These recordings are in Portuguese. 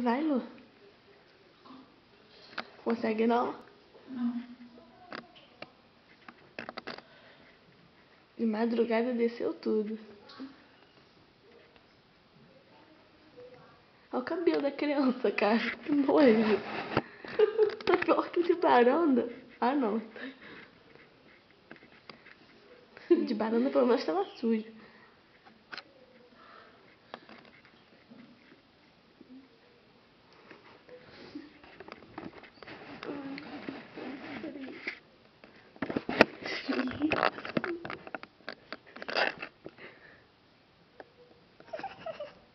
Vai, Lu. Consegue não? Não. De madrugada desceu tudo. Olha o cabelo da criança, cara. Que nojo. Tá pior que de varanda. Ah, não. De varanda pelo menos tava sujo.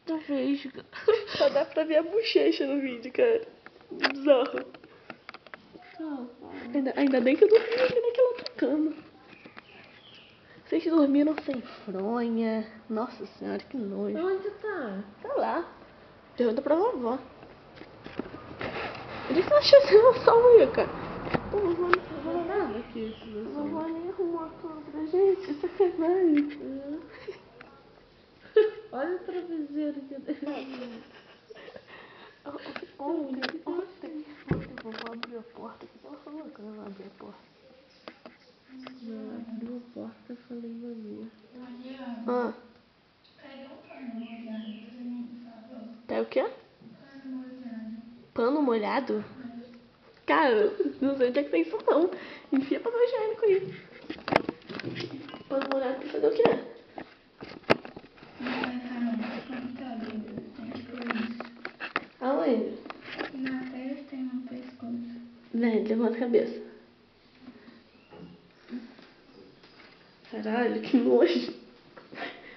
Tá vesga. Só dá pra ver a bochecha no vídeo, cara. Bizarro. Ainda bem que eu dormi aqui naquela outra cama. Vocês dormiram sem fronha. Nossa senhora, que nojo. Onde tá? Tá lá. Pergunta pra vovó. Onde que ela achou essa noção, cara? Pô, vovó não nada aqui. Vovó nem arrumou a cama pra gente. Sacanagem. Olha o traveseiro que Ontem, vovó abriu a porta. O que ela falou quando ela abriu a porta? Ela abriu a porta e falei, Maria. Ah. Pega um pano molhado pra mim, por favor. Pega o quê? Pano molhado. Pano molhado? Cara, não sei onde é que tem isso não. Enfia papel higiênico aí. Pano molhado pra fazer o quê? Não vai ficar no computador. Tem que pôr isso. Aonde? Na testa e no pescoço. Vem, levanta a cabeça. Caralho, que nojo.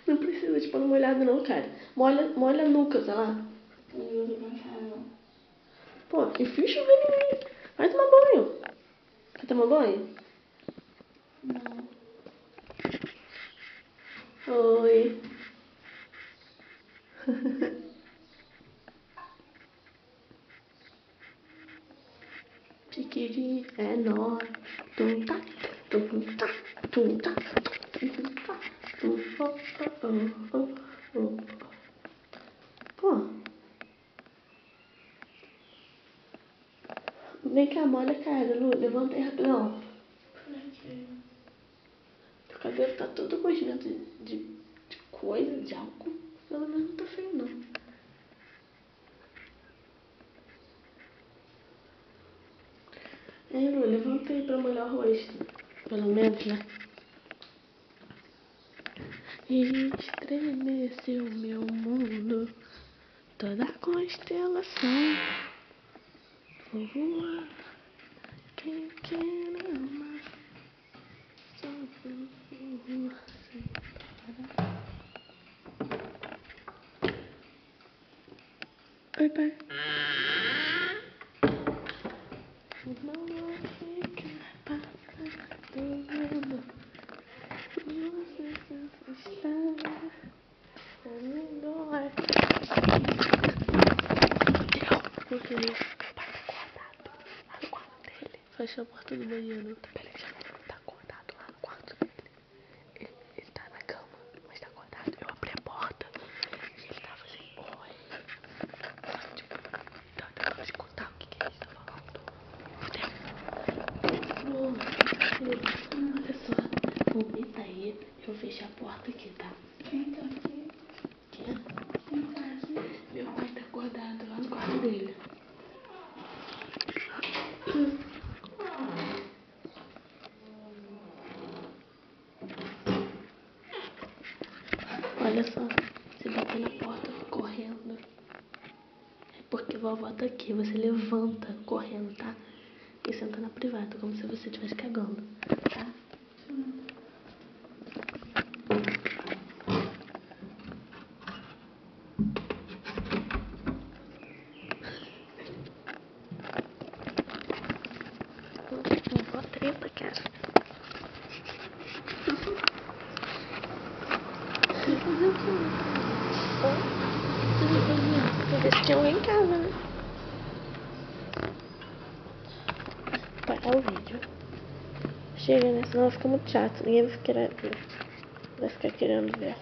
Não precisa de pano molhado não, cara. Molha a nuca, sei lá. Eu vou passar não. Pô, enfia o chuveiro em mim. Vai tomar banho. Quer tomar banho? Não. Oi. Tiquiri é nó. Tum tá, tum tá, tum tá, tum tá, tum oh. Pô. Vem cá, molha a cara, Lu. Levanta aí rapidão. Por aqui. Teu cabelo tá todo gosmento de coisa, de álcool. Pelo menos não tá feio, não. Ei, Lu, levanta aí pra molhar o rosto. Pelo menos, né? Estremeceu meu mundo, toda constelação. Vou voar, quem quer amar, só vou voar sem parar. Oi, pai. Não vou ficar passando. Você está melhor. Porque o pai tá acordado lá no quarto dele. Fecha a porta do banheiro. Tá pelejando. Tá acordado lá no quarto dele. Ele tá na cama, mas tá acordado. Eu abri a porta e ele tava assim, oi. Tipo, tá tentando escutar o que ele tá falando. Olha só, vomita aí, eu fecho a porta aqui, tá? Quem tá aqui? Quê? Quem tá aqui? Meu pai tá acordado lá no quarto dele. Olha só, você bater na porta correndo. É porque vovó tá aqui, você levanta correndo, tá? E senta na privada, como se você estivesse cagando, tá? Vovó treta, cara. Vai fazer o quê? Você vai fazer? Pra ver se tem alguém em casa, né? Parar o vídeo. Chega, né? Senão fica muito chato. Ninguém vai ficar querendo ver.